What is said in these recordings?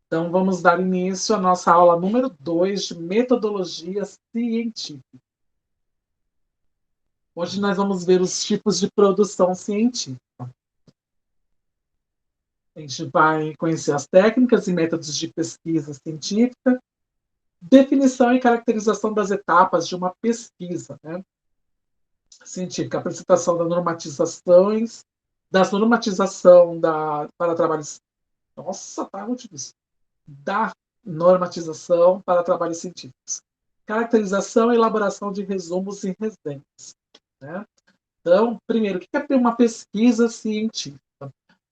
Então, vamos dar início à nossa aula número 2 de metodologia científica. Hoje nós vamos ver os tipos de produção científica. A gente vai conhecer as técnicas e métodos de pesquisa científica, definição e caracterização das etapas de uma pesquisa, né, científica, apresentação das normatização para trabalhos. Nossa, tá muito difícil. Da normatização para trabalhos científicos. Caracterização e elaboração de resumos e resenhas. Né? Então, primeiro, o que é uma pesquisa científica?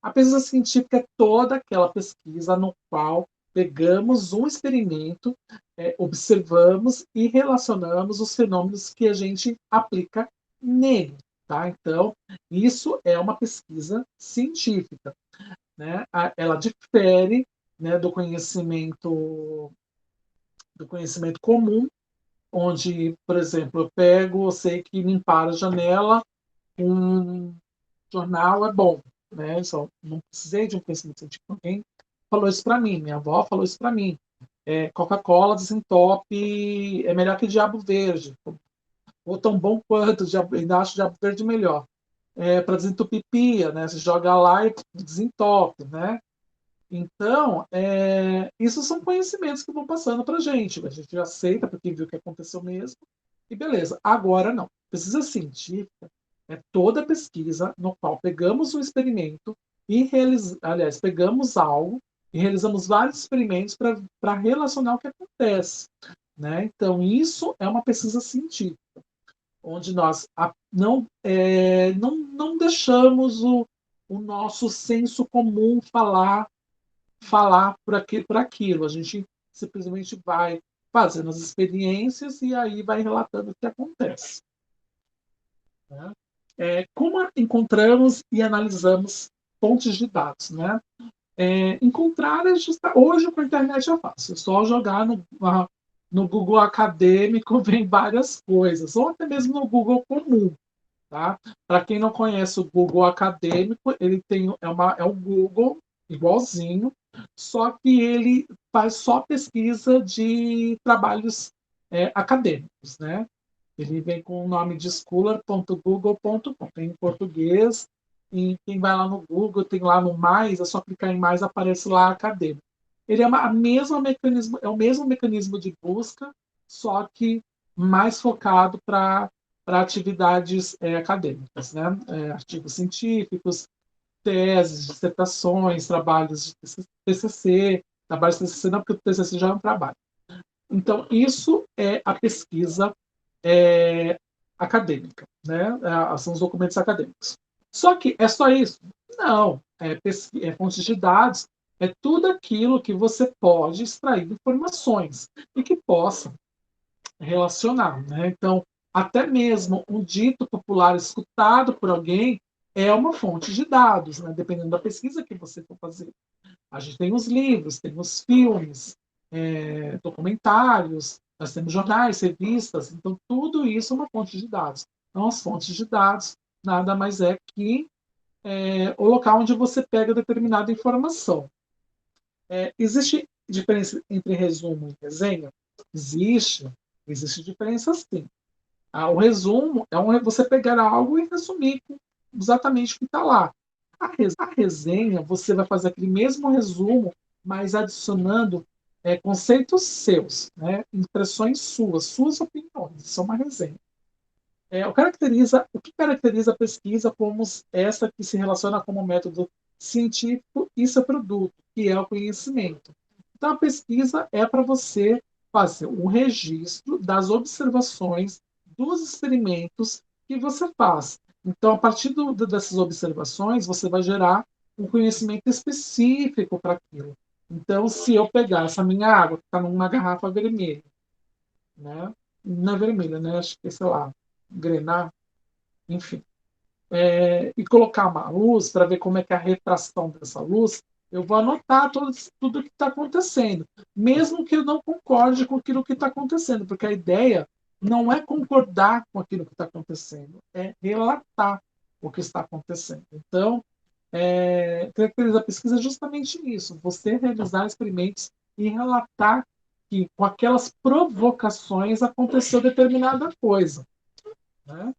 A pesquisa científica é toda aquela pesquisa no qual pegamos um experimento, observamos e relacionamos os fenômenos que a gente aplica nele. Tá? Então, isso é uma pesquisa científica. Né? Ela difere, né, do conhecimento comum, onde, por exemplo, eu sei que limpar a janela com jornal é bom, né? Só não precisei de um conhecimento científico. Alguém falou isso para mim, minha avó falou isso para mim. Coca-Cola desentope é melhor que diabo verde, ou tão bom quanto, ainda acho diabo verde melhor. Para desentupir pia, né? Você joga lá e desentope, né? Então, isso são conhecimentos que vão passando para a gente. A gente aceita porque viu o que aconteceu mesmo. E beleza. Agora não. Pesquisa científica é toda pesquisa no qual pegamos um experimento e aliás, pegamos algo e realizamos vários experimentos para relacionar o que acontece. Né? Então, isso é uma pesquisa científica, onde nós não deixamos o nosso senso comum falar por aquilo. A gente simplesmente vai fazendo as experiências e aí vai relatando o que acontece. Né? Como encontramos e analisamos fontes de dados? Né? Encontrar hoje com a internet é fácil, é só jogar no Google Acadêmico vem várias coisas, ou até mesmo no Google comum. Tá? Para quem não conhece o Google Acadêmico, ele é um Google igualzinho, só que ele faz só pesquisa de trabalhos acadêmicos. Né? Ele vem com o nome de scholar.google.com, tem em português, e quem vai lá no Google, tem lá no mais, é só clicar em mais, aparece lá acadêmico. Ele é, é o mesmo mecanismo de busca, só que mais focado para atividades acadêmicas, né? Artigos científicos, teses, dissertações, trabalhos de TCC, trabalhos de TCC não, porque o TCC já é um trabalho. Então, isso é a pesquisa é, acadêmica, né? São os documentos acadêmicos. Só que é só isso? Não. Fontes de dados, é tudo aquilo que você pode extrair informações e que possa relacionar. Né? Então, até mesmo um dito popular escutado por alguém é uma fonte de dados, né? Dependendo da pesquisa que você for fazer. A gente tem os livros, tem os filmes, documentários, nós temos jornais, revistas, então tudo isso é uma fonte de dados. Então, as fontes de dados nada mais é que o local onde você pega determinada informação. Existe diferença entre resumo e resenha? Existe diferença sim. O resumo é você pegar algo e resumir exatamente o que está lá. A resenha, você vai fazer aquele mesmo resumo, mas adicionando conceitos seus, né? Impressões suas opiniões. Isso é uma resenha. O que caracteriza a pesquisa como essa que se relaciona como método científico e seu produto, que é o conhecimento. Então, a pesquisa é para você fazer um registro das observações dos experimentos que você faz. Então, a partir dessas observações, você vai gerar um conhecimento específico para aquilo. Então, se eu pegar essa minha água, que está numa garrafa vermelha, né? Não é vermelha, né? Acho que, sei lá, grenar, enfim, e colocar uma luz para ver como é que é a refração dessa luz, eu vou anotar tudo o que está acontecendo, mesmo que eu não concorde com aquilo que está acontecendo, porque a ideia não é concordar com aquilo que está acontecendo, é relatar o que está acontecendo. Então, caracteriza a pesquisa justamente isso, você realizar experimentos e relatar que com aquelas provocações aconteceu determinada coisa, né?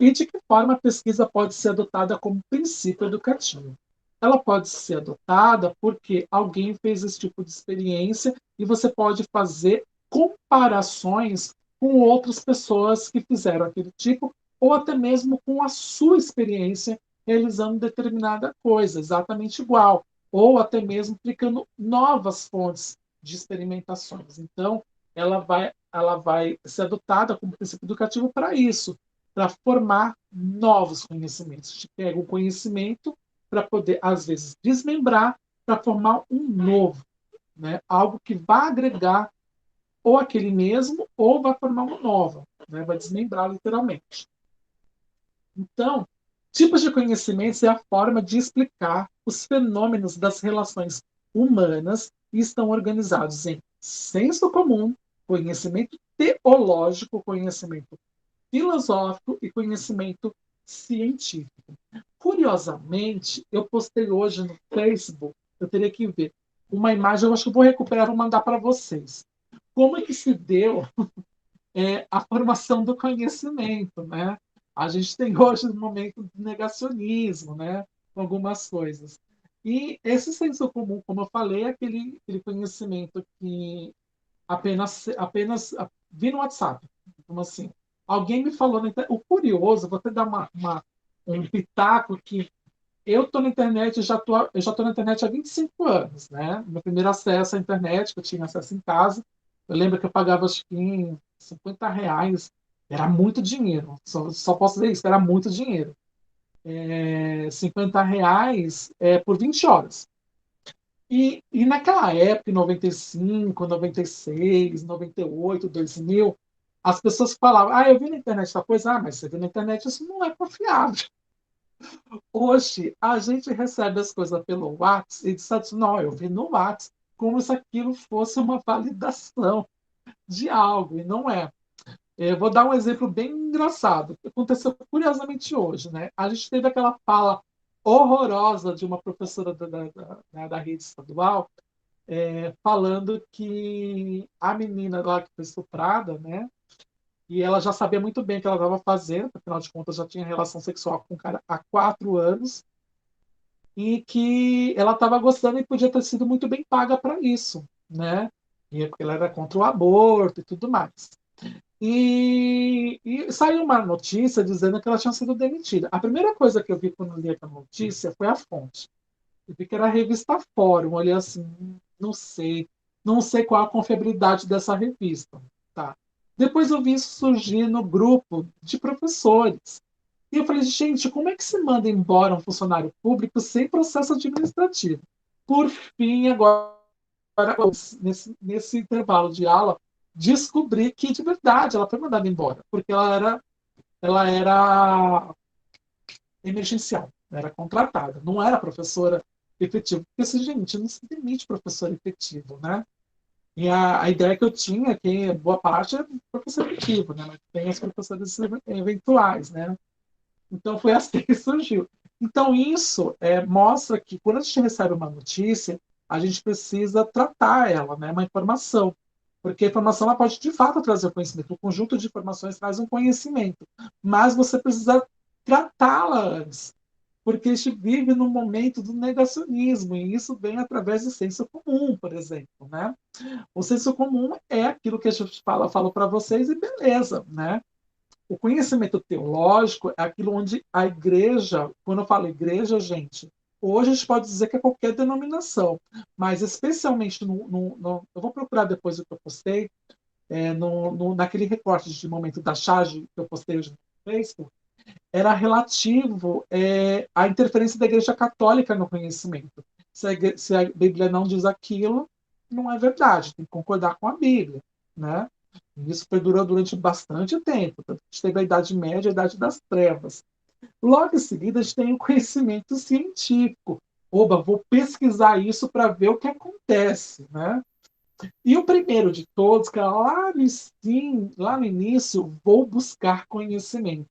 E de que forma a pesquisa pode ser adotada como princípio educativo? Ela pode ser adotada porque alguém fez esse tipo de experiência e você pode fazer comparações com outras pessoas que fizeram aquele tipo, ou até mesmo com a sua experiência realizando determinada coisa, exatamente igual, ou até mesmo aplicando novas fontes de experimentações. Então, ela vai ser adotada como princípio educativo para isso, para formar novos conhecimentos. A gente pega um conhecimento para poder, às vezes, desmembrar para formar um novo, né? Algo que vai agregar ou aquele mesmo ou vai formar um novo, né? Vai desmembrar literalmente. Então, tipos de conhecimentos é a forma de explicar os fenômenos das relações humanas e estão organizados em senso comum, conhecimento teológico, conhecimento filosófico e conhecimento científico. Curiosamente, eu postei hoje no Facebook, eu teria que ver uma imagem, eu acho que eu vou recuperar, vou mandar para vocês. Como é que se deu a formação do conhecimento, né? A gente tem hoje um momento de negacionismo, né? Com algumas coisas. E esse senso comum, como eu falei, é aquele conhecimento que apenas vi no WhatsApp. Como assim? Alguém me falou na internet. O curioso, vou até dar um pitaco que eu estou na internet, eu já estou na internet há 25 anos, né? Meu primeiro acesso à internet, que eu tinha acesso em casa, eu lembro que eu pagava acho que R$ 50, era muito dinheiro. Só posso dizer isso, era muito dinheiro. R$ 50 por 20 horas. E naquela época, em 95, 96, 98, 2000, as pessoas falavam, eu vi na internet tal coisa, mas você viu na internet, isso não é confiável. Hoje, a gente recebe as coisas pelo WhatsApp e diz assim, não, eu vi no WhatsApp, como se aquilo fosse uma validação de algo, e não é. Eu vou dar um exemplo bem engraçado, que aconteceu curiosamente hoje. Né? A gente teve aquela fala horrorosa de uma professora da rede estadual, falando que a menina lá que foi estuprada, né? E ela já sabia muito bem o que ela estava fazendo, afinal de contas já tinha relação sexual com o cara há 4 anos, e que ela estava gostando e podia ter sido muito bem paga para isso, né? E porque ela era contra o aborto e tudo mais. E saiu uma notícia dizendo que ela tinha sido demitida. A primeira coisa que eu vi quando li a notícia foi a fonte. Eu vi que era a revista Fórum. Olhei assim, não sei qual a confiabilidade dessa revista. Tá? Depois eu vi isso surgir no grupo de professores. E eu falei, gente, como é que se manda embora um funcionário público sem processo administrativo? Por fim, agora, nesse intervalo de aula, descobri que, de verdade, ela foi mandada embora, porque ela era emergencial, era contratada, não era professora efetiva. Porque, assim, gente, não se demite professor efetivo, né? E a ideia que eu tinha é que boa parte é professor efetivo, né? Mas tem as professoras eventuais, né? Então, foi assim que surgiu. Então, isso mostra que quando a gente recebe uma notícia, a gente precisa tratar ela, né? Uma informação. Porque a informação ela pode, de fato, trazer conhecimento. O conjunto de informações traz um conhecimento. Mas você precisa tratá-la antes. Porque a gente vive num momento do negacionismo, e isso vem através do senso comum, por exemplo, né? O senso comum é aquilo que a gente fala para vocês e beleza, né? O conhecimento teológico é aquilo onde a igreja, quando eu falo igreja, gente, hoje a gente pode dizer que é qualquer denominação, mas especialmente eu vou procurar depois o que eu postei, naquele recorte de momento da charge que eu postei hoje no Facebook, era relativo à interferência da igreja católica no conhecimento. Se a Bíblia não diz aquilo, não é verdade, tem que concordar com a Bíblia, né? Isso perdurou durante bastante tempo. A gente teve a Idade Média, a Idade das Trevas. Logo em seguida, a gente tem o conhecimento científico. Oba, vou pesquisar isso para ver o que acontece. Né? E o primeiro de todos, que é lá no início, vou buscar conhecimento.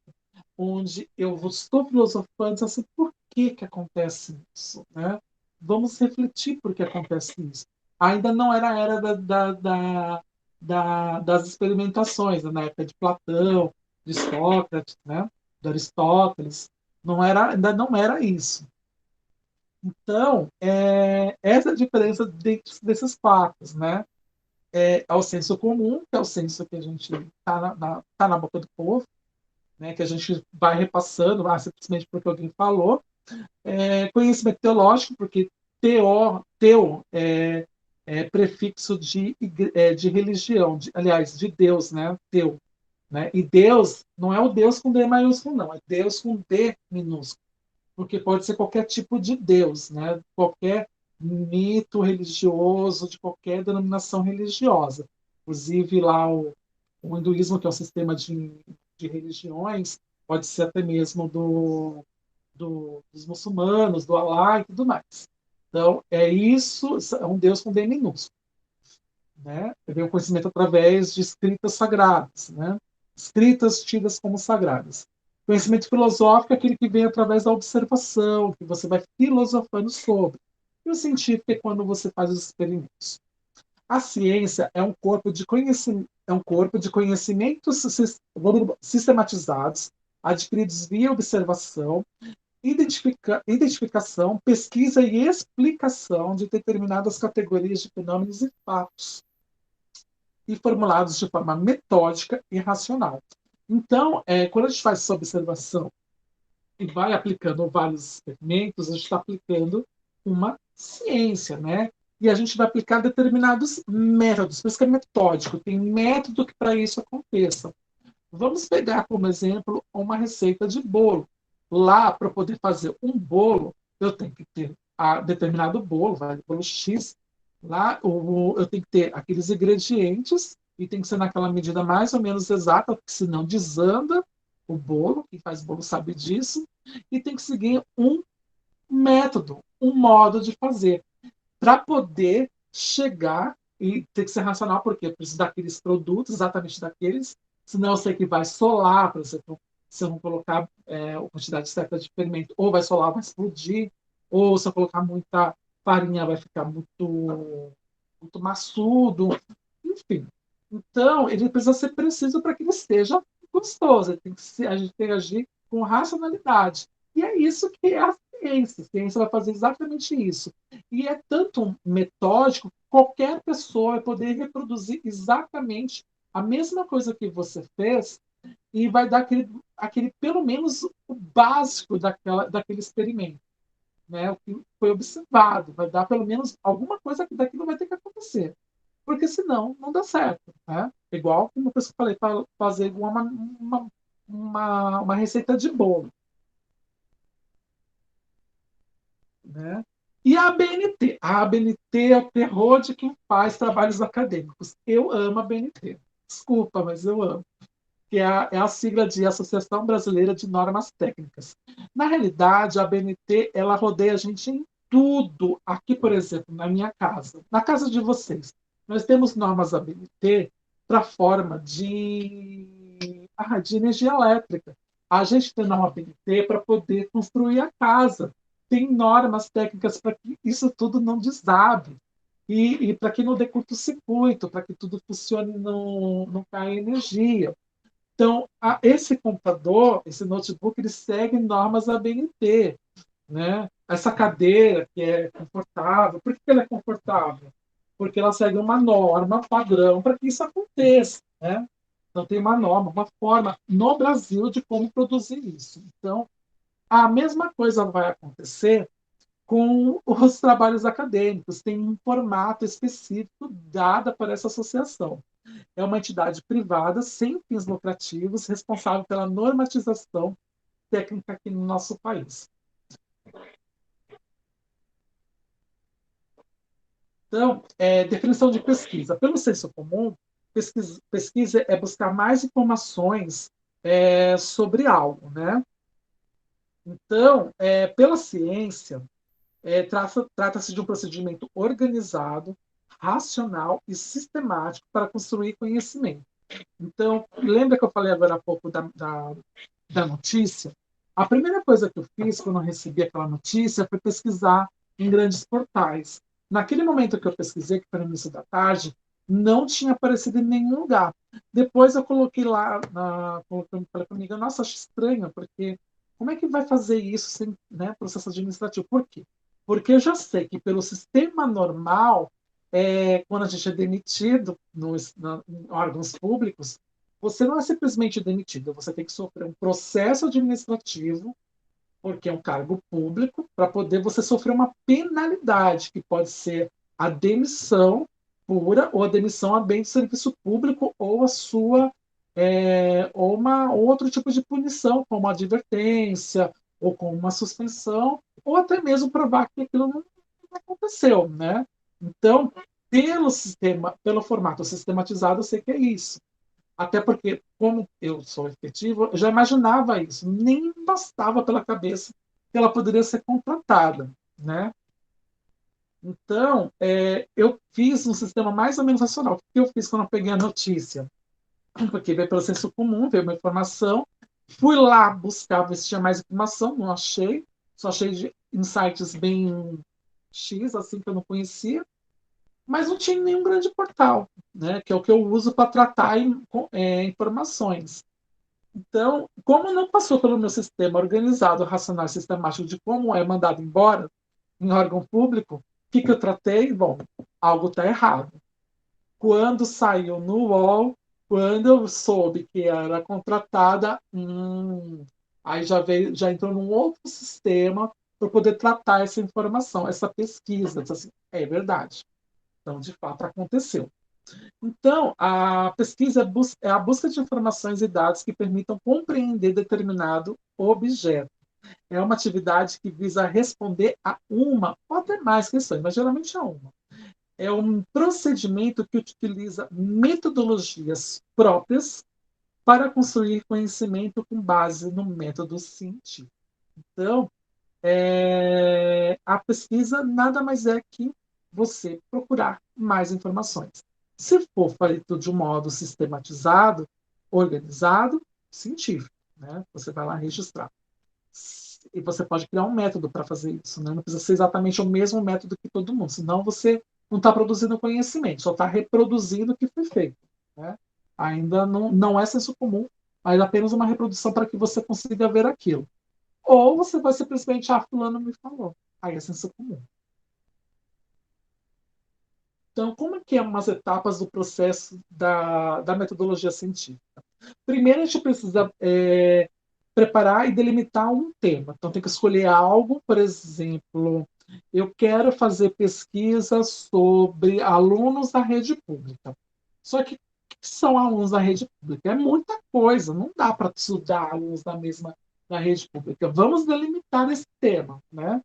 Onde eu estou filosofando assim, por que acontece isso, né? Vamos refletir por que acontece isso. Ainda não era a era das experimentações, né? Na época de Platão, de Sócrates, né? De Aristóteles, ainda não era isso. Então, essa é a diferença desses fatos, né? É o senso comum, que é o senso que a gente está tá na boca do povo, né? Que a gente vai repassando, simplesmente porque alguém falou. Conhecimento teológico, porque teo é prefixo de religião, aliás, de Deus, né? Teu. Né? E Deus não é o Deus com D maiúsculo, não, é Deus com D minúsculo, porque pode ser qualquer tipo de Deus, né? Qualquer mito religioso, de qualquer denominação religiosa. Inclusive, lá o hinduísmo, que é um sistema de religiões, pode ser até mesmo dos muçulmanos, do Alá e tudo mais. Então, é um Deus com D minúsculo. Né? Vem o conhecimento através de escritas sagradas, né? Escritas tidas como sagradas. Conhecimento filosófico é aquele que vem através da observação, que você vai filosofando sobre. E o científico é quando você faz os experimentos. A ciência é um corpo de conhecimentos sistematizados, adquiridos via observação, identificação, pesquisa e explicação de determinadas categorias de fenômenos e fatos, e formulados de forma metódica e racional. Então, quando a gente faz essa observação e vai aplicando vários experimentos, a gente está aplicando uma ciência, né? E a gente vai aplicar determinados métodos, por isso que é metódico, tem método que para isso aconteça. Vamos pegar como exemplo uma receita de bolo. Lá, para poder fazer um bolo, eu tenho que ter determinado bolo, vai, bolo X. Lá, eu tenho que ter aqueles ingredientes e tem que ser naquela medida mais ou menos exata, porque senão desanda o bolo. Quem faz bolo sabe disso. E tem que seguir um método, um modo de fazer, para poder chegar e ter que ser racional, porque eu preciso daqueles produtos, exatamente daqueles, senão eu sei que vai solar, por exemplo, se eu não colocar a quantidade certa de fermento, ou vai solar, vai explodir, ou se eu colocar muita farinha, vai ficar muito maçudo, enfim. Então, ele precisa ser preciso para que ele esteja gostoso, a gente tem que agir com racionalidade. E é isso que é a ciência. A ciência vai fazer exatamente isso. E é tanto metódico, qualquer pessoa vai poder reproduzir exatamente a mesma coisa que você fez e vai dar aquele pelo menos o básico daquele experimento, né? O que foi observado, vai dar pelo menos alguma coisa que daquilo vai ter que acontecer, porque senão não dá certo, né? Igual como eu falei, para fazer uma receita de bolo, né? E a ABNT? A ABNT é o terror de quem faz trabalhos acadêmicos. Eu amo a ABNT. Desculpa, mas eu amo. Que é a sigla de Associação Brasileira de Normas Técnicas. Na realidade, a ABNT ela rodeia a gente em tudo. Aqui, por exemplo, na minha casa, na casa de vocês, nós temos normas ABNT para a forma de energia elétrica. A gente tem norma ABNT para poder construir a casa. Tem normas técnicas para que isso tudo não desabe. E para que não dê curto-circuito, para que tudo funcione e não caia energia. Então, esse computador, esse notebook, ele segue normas ABNT, né? Essa cadeira que é confortável, por que ela é confortável? Porque ela segue uma norma padrão para que isso aconteça, né? Então tem uma norma, uma forma no Brasil de como produzir isso. Então a mesma coisa vai acontecer com os trabalhos acadêmicos. Tem um formato específico dado para essa associação. É uma entidade privada sem fins lucrativos, responsável pela normatização técnica aqui no nosso país. Então, definição de pesquisa. Pelo senso comum, pesquisa é buscar mais informações sobre algo, né? Então, pela ciência, trata-se de um procedimento organizado, racional e sistemático para construir conhecimento. Então, lembra que eu falei agora há pouco da notícia? A primeira coisa que eu fiz quando eu recebi aquela notícia foi pesquisar em grandes portais. Naquele momento que eu pesquisei, que foi no início da tarde, não tinha aparecido em nenhum lugar. Depois eu coloquei lá, falei para a amiga, nossa, acho estranho, porque como é que vai fazer isso sem, né, processo administrativo? Por quê? Porque eu já sei que pelo sistema normal, quando a gente é demitido em órgãos públicos, você não é simplesmente demitido, você tem que sofrer um processo administrativo, porque é um cargo público, para poder você sofrer uma penalidade, que pode ser a demissão pura, ou a demissão a bem de serviço público, ou a sua ou uma outro tipo de punição, como uma advertência, ou com uma suspensão, ou até mesmo provar que aquilo não aconteceu, né? Então, pelo sistema, pelo formato sistematizado, eu sei que é isso. Até porque, como eu sou efetivo, eu já imaginava isso. Nem bastava pela cabeça que ela poderia ser contratada, né? Então, eu fiz um sistema mais ou menos racional. O que eu fiz quando eu peguei a notícia? Porque veio pelo senso comum, veio uma informação. Fui lá buscar ver se tinha mais informação, não achei. Só achei de insights bem X, assim, que eu não conhecia. Mas não tinha nenhum grande portal, né? Que é o que eu uso para tratar informações. Então, como não passou pelo meu sistema organizado, racional e sistemático de como é mandado embora em órgão público, o que eu tratei? Bom, algo está errado. Quando saiu no UOL, quando eu soube que era contratada, aí já entrou num outro sistema para poder tratar essa informação, essa pesquisa. Assim, é verdade. Então, de fato, aconteceu. Então, a pesquisa é a busca de informações e dados que permitam compreender determinado objeto. É uma atividade que visa responder a uma ou até mais questões, mas geralmente a uma. É um procedimento que utiliza metodologias próprias para construir conhecimento com base no método científico. Então, a pesquisa nada mais é que você procurar mais informações. Se for feito de um modo sistematizado, organizado, científico, né? Você vai lá registrar. E você pode criar um método para fazer isso, né? Não precisa ser exatamente o mesmo método que todo mundo, senão você não está produzindo conhecimento, só está reproduzindo o que foi feito, né? Ainda não é senso comum, mas apenas uma reprodução para que você consiga ver aquilo. Ou você vai simplesmente, fulano me falou. Aí é senso comum. Então, como é que é umas etapas do processo da metodologia científica? Primeiro, a gente precisa preparar e delimitar um tema. Então, tem que escolher algo, por exemplo, eu quero fazer pesquisa sobre alunos da rede pública. Só que o que são alunos da rede pública? É muita coisa, não dá para estudar alunos da rede pública. Vamos delimitar esse tema, né?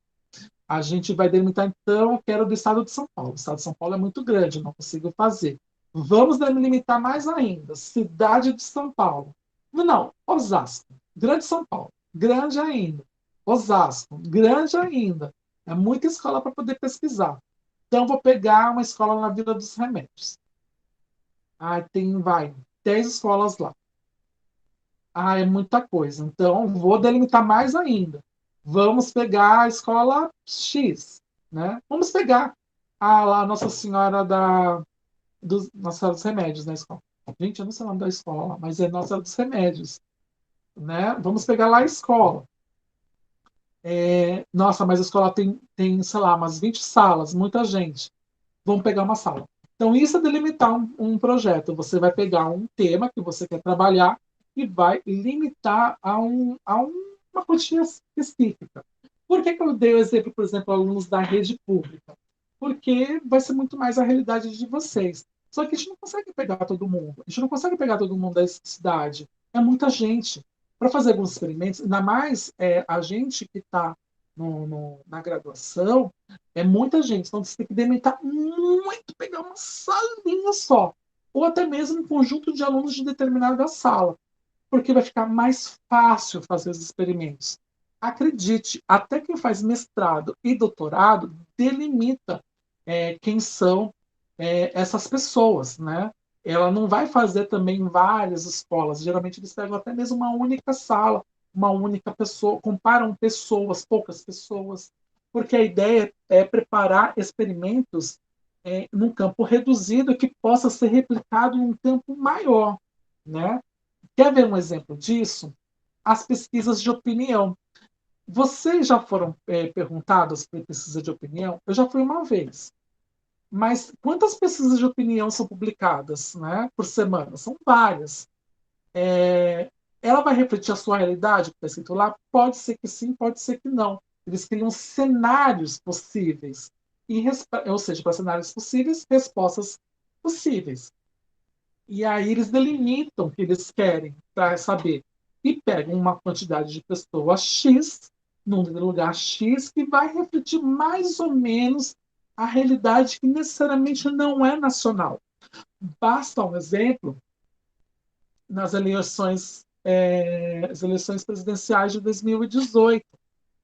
A gente vai delimitar, então, eu quero do estado de São Paulo. O estado de São Paulo é muito grande, não consigo fazer. Vamos delimitar mais ainda. Cidade de São Paulo. Não, Osasco. Grande São Paulo. Grande ainda. Osasco. Grande ainda. É muita escola para poder pesquisar. Então, vou pegar uma escola na Vila dos Remédios. Vai, 10 escolas lá. É muita coisa. Então, vou delimitar mais ainda. Vamos pegar a escola X, né? Vamos pegar lá Nossa Senhora Nossa Senhora dos Remédios na escola. Gente, eu não sei o nome da escola, mas é Nossa Senhora dos Remédios, né? Vamos pegar lá a escola. Nossa, mas a escola tem, sei lá, umas 20 salas, muita gente. Vamos pegar uma sala. Então, isso é delimitar um projeto. Você vai pegar um tema que você quer trabalhar e vai limitar uma quantia específica. Por que eu dei o exemplo, por exemplo, alunos da rede pública? Porque vai ser muito mais a realidade de vocês. Só que a gente não consegue pegar todo mundo. A gente não consegue pegar todo mundo da cidade. É muita gente. Para fazer alguns experimentos, ainda mais a gente que está na graduação, é muita gente. Então você tem que delimitar muito, pegar uma salinha só. Ou até mesmo um conjunto de alunos de determinada sala. Porque vai ficar mais fácil fazer os experimentos. Acredite, até quem faz mestrado e doutorado delimita quem são essas pessoas, né? Ela não vai fazer também várias escolas. Geralmente eles pegam até mesmo uma única sala uma única pessoa, comparam pessoas, poucas pessoas, porque a ideia é preparar experimentos num campo reduzido que possa ser replicado em um campo maior, né? Quer ver um exemplo disso? As pesquisas de opinião. Vocês já foram perguntados por pesquisa de opinião? Eu já fui uma vez. Mas quantas pesquisas de opinião são publicadas, né, por semana? São várias. Ela vai refletir a sua realidade, que está escrito lá? Pode ser que sim, pode ser que não. Eles criam cenários possíveis. Ou seja, para cenários possíveis, respostas possíveis. E aí eles delimitam o que eles querem para saber. E pegam uma quantidade de pessoas X, num lugar X, que vai refletir mais ou menos a realidade que necessariamente não é nacional. Basta um exemplo nas eleições, as eleições presidenciais de 2018.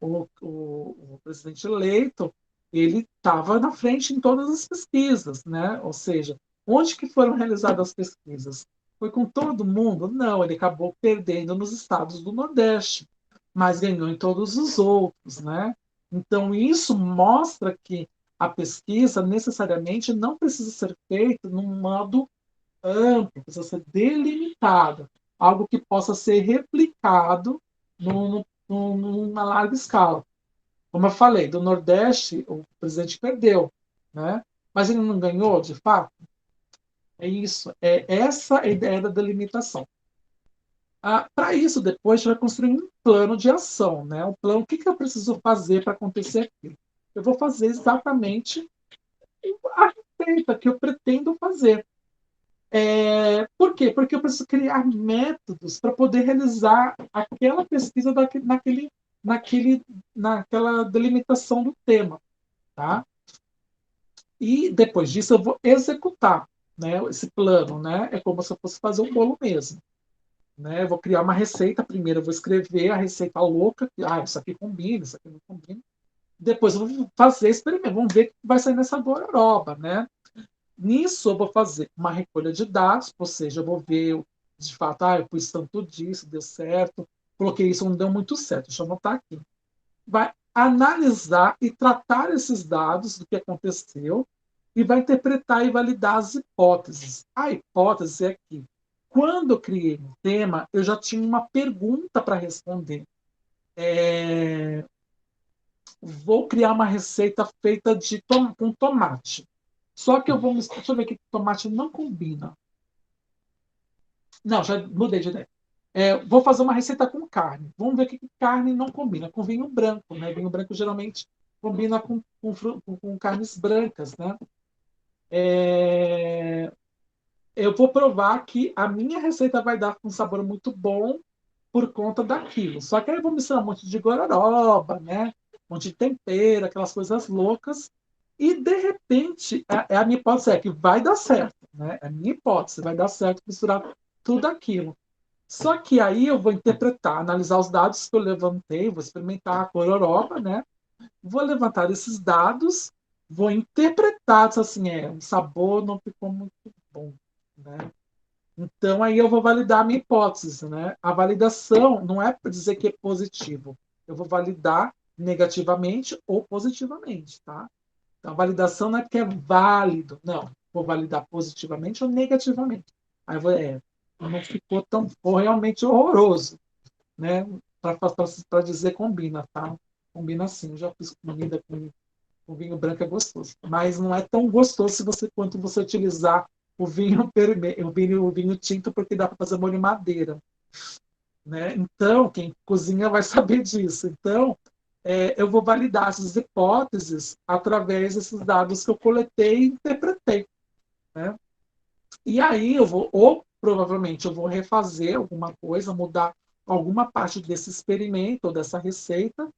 O presidente eleito ele estava na frente em todas as pesquisas, né? Ou seja, onde que foram realizadas as pesquisas? Foi com todo mundo? Não, ele acabou perdendo nos estados do Nordeste, mas ganhou em todos os outros, né? Então isso mostra que a pesquisa necessariamente não precisa ser feita num modo amplo, precisa ser delimitada, algo que possa ser replicado numa larga escala. Como eu falei, do Nordeste, o presidente perdeu, né? Mas ele não ganhou, de fato? É isso, é essa a ideia da delimitação. Para isso, depois, a gente vai construir um plano de ação, né? Um plano, o que, que eu preciso fazer para acontecer aquilo? Eu vou fazer exatamente a receita que eu pretendo fazer. Por quê? Porque eu preciso criar métodos para poder realizar aquela pesquisa naquela delimitação do tema. Tá? E depois disso eu vou executar, né, esse plano. Né? É como se eu fosse fazer um bolo mesmo. Né? Eu vou criar uma receita, primeiro eu vou escrever a receita louca, isso aqui combina, isso aqui não combina. Depois eu vou fazer experimento, vamos ver o que vai sair nessa gororoba. Né? Nisso, eu vou fazer uma recolha de dados, ou seja, eu vou ver, de fato, eu pus tanto disso, deu certo, coloquei isso, não deu muito certo, deixa eu anotar aqui. Vai analisar e tratar esses dados do que aconteceu e vai interpretar e validar as hipóteses. A hipótese é que, quando eu criei um tema, eu já tinha uma pergunta para responder. Vou criar uma receita feita com tomate. Só que eu vou misturar. Deixa eu ver aqui que tomate não combina. Não, já mudei de ideia. Vou fazer uma receita com carne. Vamos ver o que carne não combina. Com vinho branco, né? Vinho branco geralmente combina com carnes brancas, né? É, eu vou provar que a minha receita vai dar um sabor muito bom por conta daquilo. Só que aí eu vou misturar um monte de gororoba, né? Um monte de tempero, aquelas coisas loucas. E, de repente, a minha hipótese é que vai dar certo. Né? A minha hipótese vai dar certo misturar tudo aquilo. Só que aí eu vou interpretar, analisar os dados que eu levantei, vou experimentar a gororoba, né? Vou levantar esses dados, vou interpretar, assim, o sabor não ficou muito bom, né? Então, aí eu vou validar a minha hipótese, né? A validação não é para dizer que é positivo. Eu vou validar negativamente ou positivamente, tá? Então, a validação não é porque é válido, não. Vou validar positivamente ou negativamente. Aí eu vou, não ficou tão, ficou realmente horroroso, né? Para dizer combina, tá? Combina sim. Eu já fiz comida com vinho branco, é gostoso. Mas não é tão gostoso quanto você utilizar o vinho tinto, porque dá para fazer molho madeira. Né? Então, quem cozinha vai saber disso. Então, eu vou validar essas hipóteses através desses dados que eu coletei e interpretei. Né? E aí eu vou, ou provavelmente eu vou refazer alguma coisa, mudar alguma parte desse experimento ou dessa receita,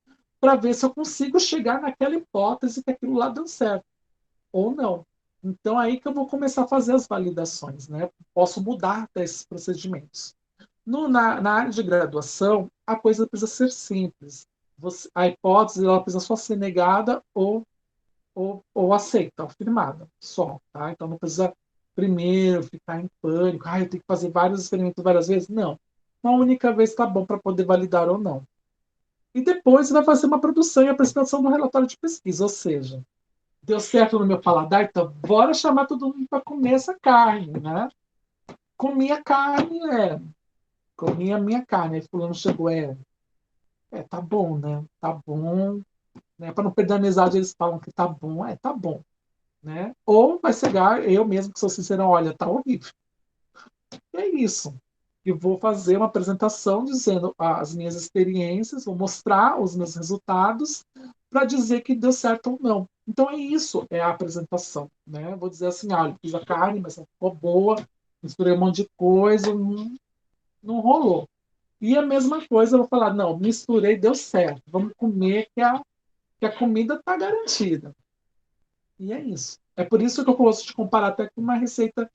para ver se eu consigo chegar naquela hipótese que aquilo lá deu certo, ou não. Então aí que eu vou começar a fazer as validações, né? Posso mudar até esses procedimentos. Na área de graduação, a coisa precisa ser simples. A hipótese ela precisa só ser negada ou aceita, afirmada, só. Tá? Então não precisa primeiro ficar em pânico, eu tenho que fazer vários experimentos várias vezes. Não. uma única vez está bom para poder validar ou não. E depois vai fazer uma produção e apresentação do relatório de pesquisa, ou seja, deu certo no meu paladar, então bora chamar todo mundo para comer essa carne, né? Comi a carne, comi a minha carne. Aí fulano chegou, tá bom, né? Tá bom, né? Para não perder a amizade, eles falam que tá bom, tá bom, né? Ou vai chegar, eu mesmo que sou sincero, olha, tá horrível. E é isso. Eu vou fazer uma apresentação dizendo as minhas experiências, vou mostrar os meus resultados para dizer que deu certo ou não. Então é isso, é a apresentação, né? Vou dizer assim, olha, fiz a carne, mas não ficou boa, misturei um monte de coisa, não rolou. E a mesma coisa, eu vou falar, não, misturei, deu certo, vamos comer que a comida está garantida. E é isso. É por isso que eu gosto de comparar até com uma receita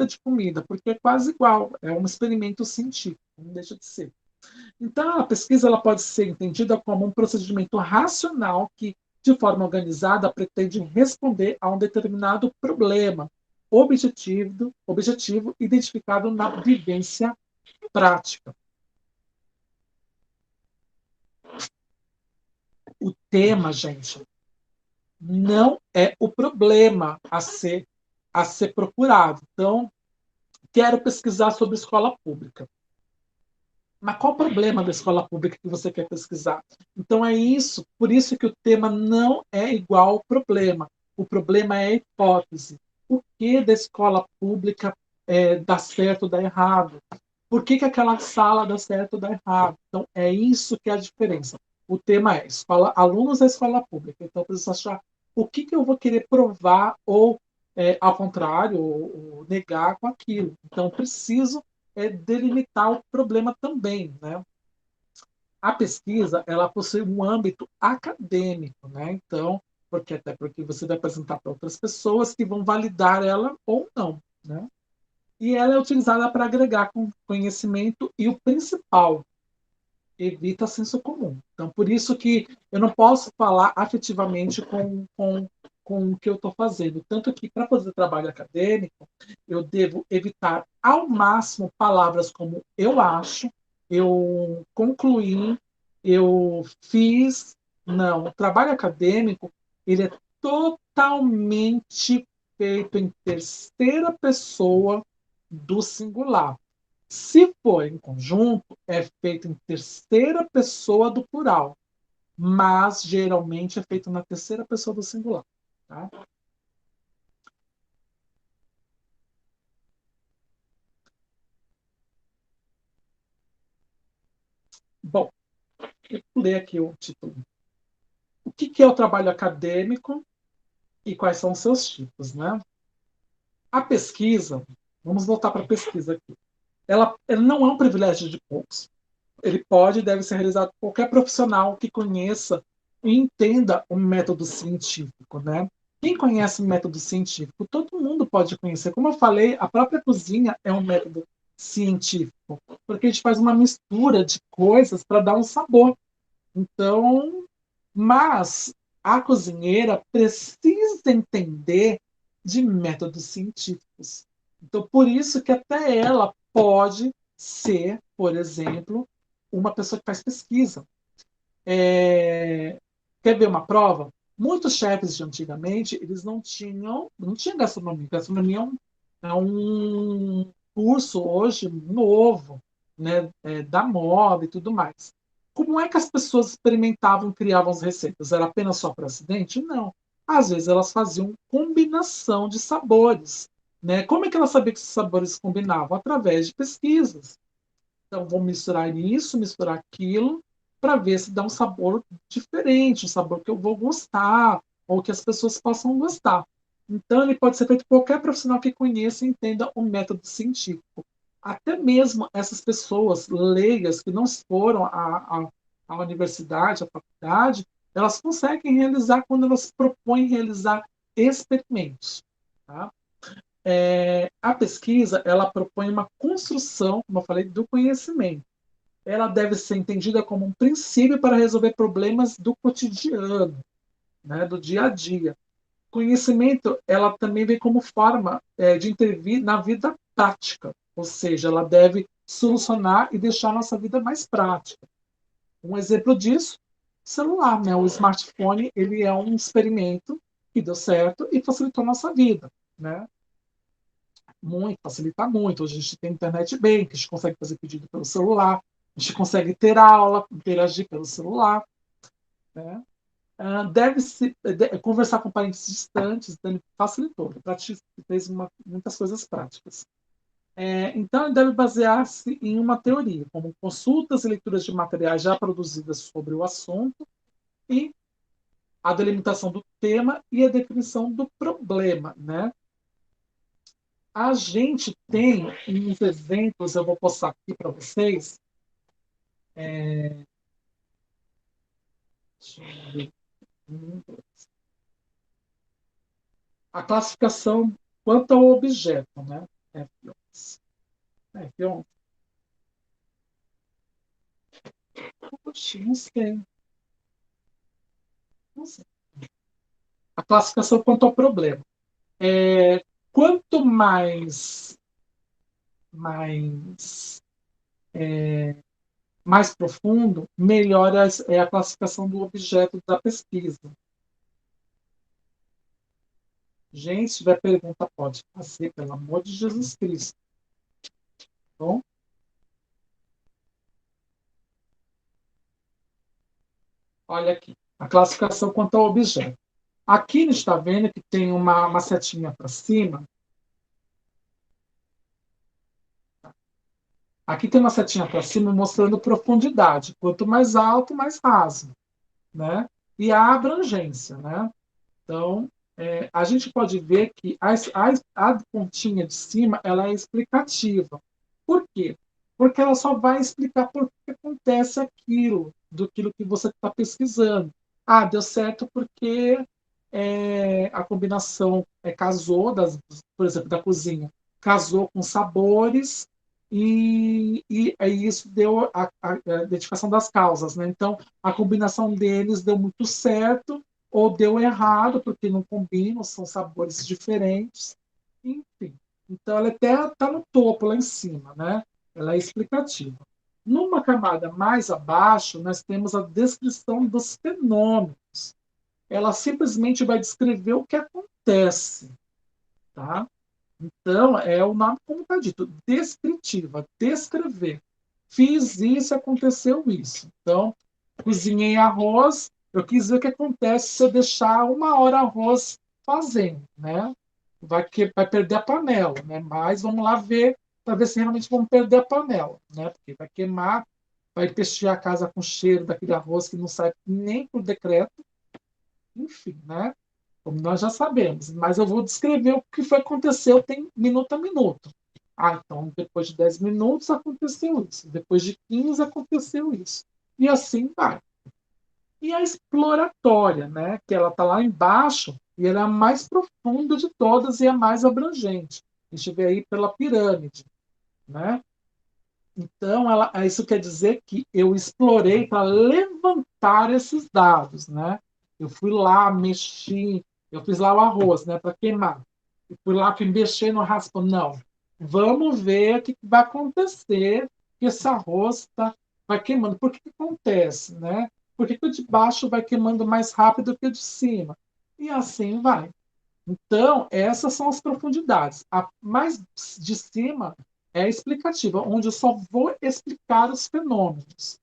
de comida, porque é quase igual, é um experimento científico, não deixa de ser. Então, a pesquisa ela pode ser entendida como um procedimento racional que, de forma organizada, pretende responder a um determinado problema objetivo identificado na vivência prática. O tema, gente, não é o problema a ser procurado. Então, quero pesquisar sobre escola pública. Mas qual o problema da escola pública que você quer pesquisar? Então é isso, por isso que o tema não é igual ao problema. O problema é a hipótese. O que da escola pública dá certo ou dá errado? Por que aquela sala dá certo ou dá errado? Então é isso que é a diferença. O tema é alunos da escola pública. Então eu preciso achar o que eu vou querer provar ou, ao contrário, ou negar com aquilo. Então preciso delimitar o problema também, né? A pesquisa ela possui um âmbito acadêmico, né? Então, porque você vai apresentar para outras pessoas que vão validar ela ou não, né? E ela é utilizada para agregar conhecimento e o principal, evita senso comum. Então, por isso que eu não posso falar afetivamente com o que eu estou fazendo. Tanto que, para fazer trabalho acadêmico, eu devo evitar ao máximo palavras como eu acho, eu concluí, eu fiz. Não, o trabalho acadêmico ele é totalmente feito em terceira pessoa do singular. Se for em conjunto, é feito em terceira pessoa do plural, mas geralmente é feito na terceira pessoa do singular. Tá? Bom, eu vou ler aqui o título. O que é o trabalho acadêmico e quais são os seus tipos? Né? A pesquisa, vamos voltar para a pesquisa aqui. Ela não é um privilégio de poucos. Ele pode e deve ser realizado por qualquer profissional que conheça e entenda o método científico, né? Quem conhece o método científico? Todo mundo pode conhecer. Como eu falei, a própria cozinha é um método científico, porque a gente faz uma mistura de coisas para dar um sabor. Então, mas a cozinheira precisa entender de métodos científicos. Então, por isso que até ela pode ser, por exemplo, uma pessoa que faz pesquisa. Quer ver uma prova? Muitos chefes de antigamente, eles não tinham gastronomia. Gastronomia é um curso hoje novo, né, da moda e tudo mais. Como é que as pessoas experimentavam e criavam as receitas? Era apenas só para acidente? Não. Às vezes elas faziam combinação de sabores. Né? Como é que elas sabiam que esses sabores combinavam? Através de pesquisas. Então, vou misturar isso, misturar aquilo, para ver se dá um sabor diferente, um sabor que eu vou gostar, ou que as pessoas possam gostar. Então, ele pode ser feito por qualquer profissional que conheça e entenda o método científico. Até mesmo essas pessoas leigas que não foram à universidade, à faculdade, elas conseguem realizar quando elas propõem realizar experimentos. Tá? A pesquisa ela propõe uma construção, como eu falei, do conhecimento. Ela deve ser entendida como um princípio para resolver problemas do cotidiano, né, do dia a dia. Conhecimento ela também vem como forma de intervir na vida prática, ou seja, ela deve solucionar e deixar a nossa vida mais prática. Um exemplo disso, celular, né? O smartphone, ele é um experimento que deu certo e facilitou a nossa vida, né? Muito, facilita muito. Hoje a gente tem internet bem, que a gente consegue fazer pedido pelo celular, a gente consegue ter aula, interagir pelo celular, né? Deve-se conversar com parentes distantes, facilitou, fez muitas coisas práticas. Então, ele deve basear-se em uma teoria, como consultas e leituras de materiais já produzidas sobre o assunto e a delimitação do tema e a definição do problema, né? A gente tem uns exemplos, eu vou postar aqui para vocês. Deixa eu ver. A classificação quanto ao objeto, né? F11. F11. Poxa, não sei. Não sei. A classificação quanto ao problema. Quanto mais, mais profundo, melhor é a classificação do objeto da pesquisa. Gente, se tiver pergunta, pode fazer, pelo amor de Jesus Cristo. Bom, olha aqui, a classificação quanto ao objeto. Aqui a gente está vendo que tem uma setinha para cima. Aqui tem uma setinha para cima mostrando profundidade. Quanto mais alto, mais raso, né? E a abrangência, né? Então, a gente pode ver que a pontinha de cima ela é explicativa. Por quê? Porque ela só vai explicar por que acontece aquilo, do que você está pesquisando. Ah, deu certo porque a combinação casou, por exemplo, da cozinha, casou com sabores e isso deu a identificação das causas. Né? Então, a combinação deles deu muito certo ou deu errado, porque não combinam, são sabores diferentes, enfim. Então, ela até está no topo, lá em cima, né? Ela é explicativa. Numa camada mais abaixo, nós temos a descrição dos fenômenos. Ela simplesmente vai descrever o que acontece, tá? Então, é o nome como está dito, descritiva, descrever. Fiz isso, aconteceu isso. Então, cozinhei arroz, eu quis ver o que acontece se eu deixar 1 hora arroz fazendo, né? Vai perder a panela, né? Mas vamos lá ver, para ver se realmente vamos perder a panela, né? Porque vai queimar, vai pestear a casa com cheiro daquele arroz que não sai nem por decreto, enfim, né? Como nós já sabemos, mas eu vou descrever o que foi aconteceu tem minuto a minuto. Ah, então depois de 10 minutos aconteceu isso, depois de 15 aconteceu isso. E assim vai. E a exploratória, né, que ela está lá embaixo, e ela é a mais profunda de todas e a mais abrangente. A gente vê aí pela pirâmide. Né? Então, isso quer dizer que eu explorei para levantar esses dados, né? Eu fui lá, mexi, eu fiz lá o arroz, né, para queimar. Eu fui lá, fui mexer no raspa. Não, vamos ver o que vai acontecer que esse arroz vai queimando. Por que acontece, né? Por que o de baixo vai queimando mais rápido que o de cima? E assim vai. Então, essas são as profundidades. A mais de cima é a explicativa, onde eu só vou explicar os fenômenos,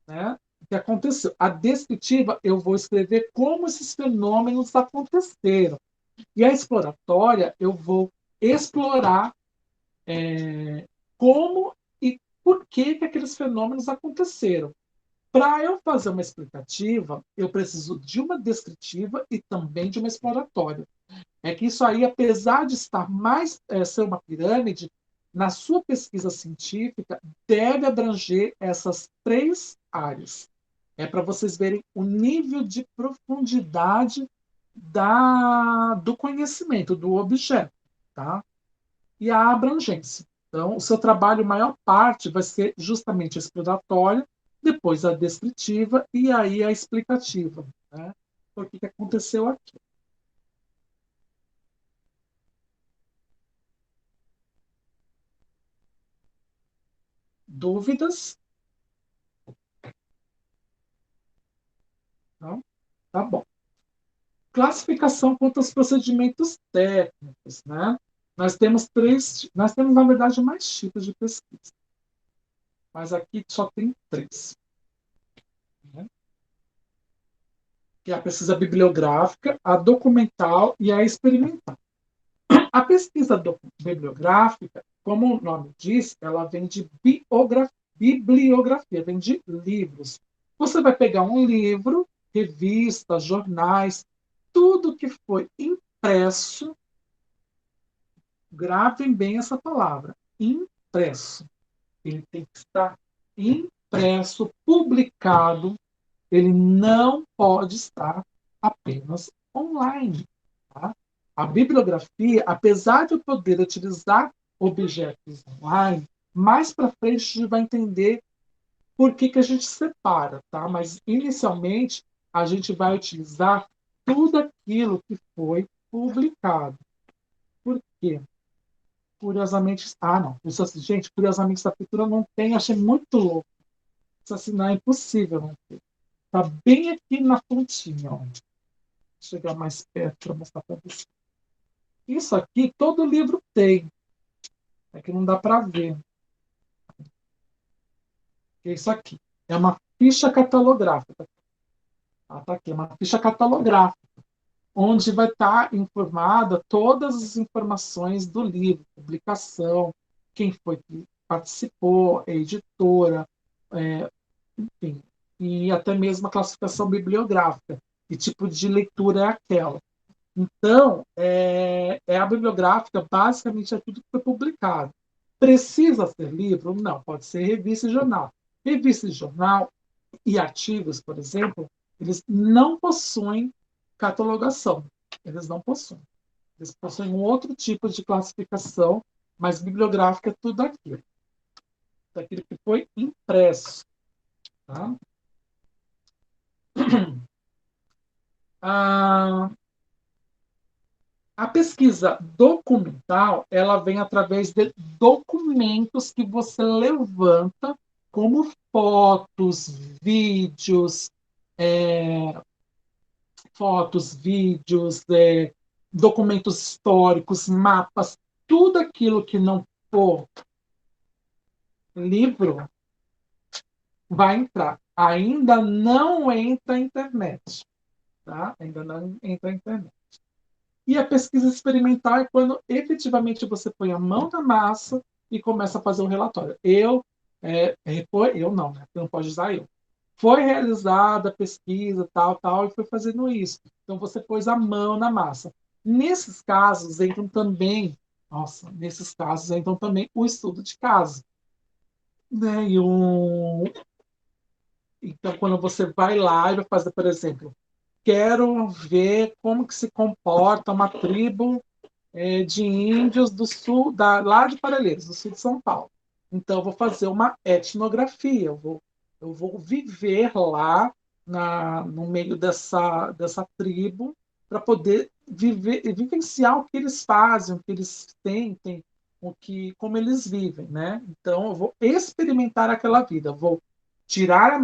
né? O que aconteceu. A descritiva, eu vou escrever como esses fenômenos aconteceram. E a exploratória, eu vou explorar como e por que aqueles fenômenos aconteceram. Para eu fazer uma explicativa, eu preciso de uma descritiva e também de uma exploratória. É que isso aí, apesar de estar mais ser uma pirâmide, na sua pesquisa científica deve abranger essas 3 áreas. É para vocês verem o nível de profundidade do conhecimento do objeto, tá? E a abrangência. Então, o seu trabalho, maior parte, vai ser justamente a exploratória, depois a descritiva e aí a explicativa. Né? Por que aconteceu aqui? Dúvidas? Não? Tá bom. Classificação quanto aos procedimentos técnicos, né? Nós temos, na verdade, mais tipos de pesquisa, mas aqui só tem três, né? Que é a pesquisa bibliográfica, a documental e a experimental. A pesquisa bibliográfica, como o nome diz, ela vem de bibliografia, vem de livros. Você vai pegar um livro, revistas, jornais, tudo que foi impresso, gravem bem essa palavra, impresso. Ele tem que estar impresso, publicado, ele não pode estar apenas online. Tá? A bibliografia, apesar de eu poder utilizar objetos online, mais para frente a gente vai entender por que a gente separa, tá? Mas inicialmente a gente vai utilizar tudo aquilo que foi publicado. Por quê? Curiosamente, não, isso assim, gente, curiosamente essa pintura não tem, achei muito louco. Isso assim, não é impossível não ter. Tá bem aqui na pontinha, ó. Vou chegar mais perto para mostrar para vocês. Isso aqui todo livro tem. É que não dá para ver. É isso aqui. É uma ficha catalográfica. Tá aqui, é uma ficha catalográfica, onde vai estar informada todas as informações do livro, publicação, quem foi que participou, a editora, é, enfim, e até mesmo a classificação bibliográfica, que tipo de leitura é aquela. Então, é a bibliográfica, basicamente é tudo que foi publicado. Precisa ser livro? Não, pode ser revista e jornal. Revista e jornal e artigos, por exemplo, eles não possuem catalogação. Eles não possuem. Eles possuem um outro tipo de classificação, mas bibliográfica é tudo aquilo. Daquilo que foi impresso. Tá? Ah, a pesquisa documental, ela vem através de documentos que você levanta, como fotos, vídeos, é, documentos históricos, mapas, tudo aquilo que não for livro vai entrar. Ainda não entra a internet, tá? Ainda não entra a internet. E a pesquisa experimental é quando efetivamente você põe a mão na massa e começa a fazer um relatório. Eu não, né? Você não pode usar eu. Foi realizada a pesquisa, tal, tal, e foi fazendo isso. Então você pôs a mão na massa. Nesses casos entram também, nesses casos entram também o estudo de caso. Né? Então, quando você vai lá e vai fazer, por exemplo, quero ver como que se comporta uma tribo de índios do sul, lá de Parelheiros, do sul de São Paulo. Então, eu vou fazer uma etnografia, eu vou viver lá no meio dessa tribo para poder vivenciar o que eles fazem, o que eles sentem, como eles vivem, né? Então, eu vou experimentar aquela vida, eu vou tirar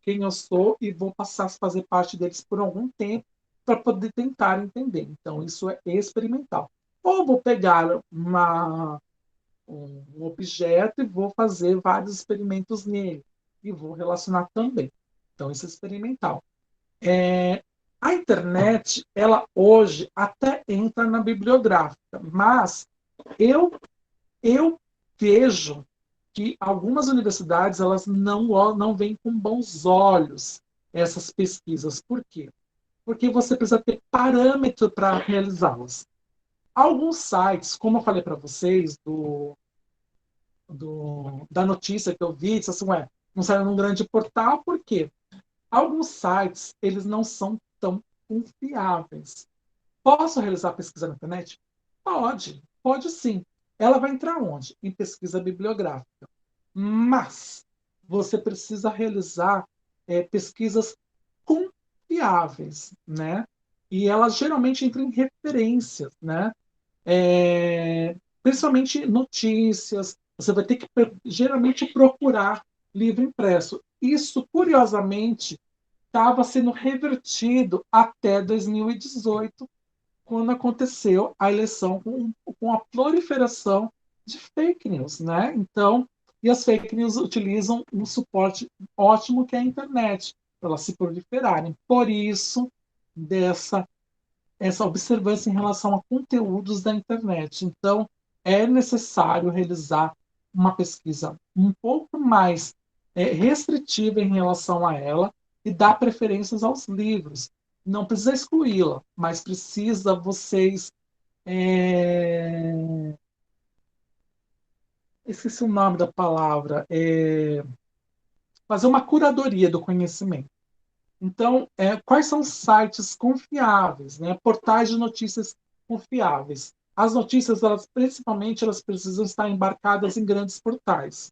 quem eu sou e vou passar a fazer parte deles por algum tempo para poder tentar entender. Então, isso é experimental. Ou vou pegar um objeto e vou fazer vários experimentos nele. E vou relacionar também. Então, isso é experimental. A internet, ela hoje até entra na bibliográfica, mas eu, eu vejo que algumas universidades elas não veem com bons olhos essas pesquisas. Por quê? Porque você precisa ter parâmetro para realizá-las. Alguns sites, como eu falei para vocês, da notícia que eu vi, disse assim, não saiu num grande portal, por quê? Alguns sites, eles não são tão confiáveis. Posso realizar pesquisa na internet? Pode sim. Ela vai entrar onde? Em pesquisa bibliográfica. Mas você precisa realizar pesquisas confiáveis, né? E elas geralmente entram em referências, né? Principalmente notícias, você vai ter que, geralmente, procurar livro impresso. Isso, curiosamente, estava sendo revertido até 2018, quando aconteceu a eleição com a proliferação de fake news, né? Então, e as fake news utilizam um suporte ótimo que é a internet, para elas se proliferarem. Por isso, dessa essa observância em relação a conteúdos da internet. Então, é necessário realizar uma pesquisa um pouco mais restritiva em relação a ela e dar preferências aos livros. Não precisa excluí-la, mas precisa vocês. Esqueci o nome da palavra. Fazer uma curadoria do conhecimento. Então, quais são os sites confiáveis, né? Portais de notícias confiáveis? As notícias, elas, principalmente, elas precisam estar embarcadas em grandes portais,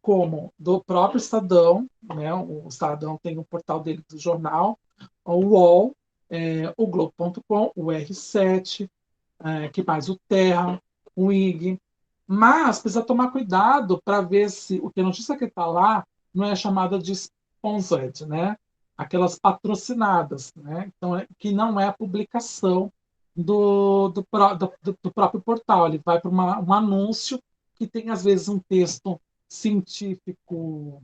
como do próprio Estadão, né? O Estadão tem um portal dele do jornal, o UOL, o Globo.com, o R7, que mais? O Terra, o IG. Mas precisa tomar cuidado para ver se o que a notícia que está lá não é chamada de sponsored, né? Aquelas patrocinadas, né? Então, que não é a publicação do próprio portal. Ele vai para um anúncio que tem, às vezes, um texto científico,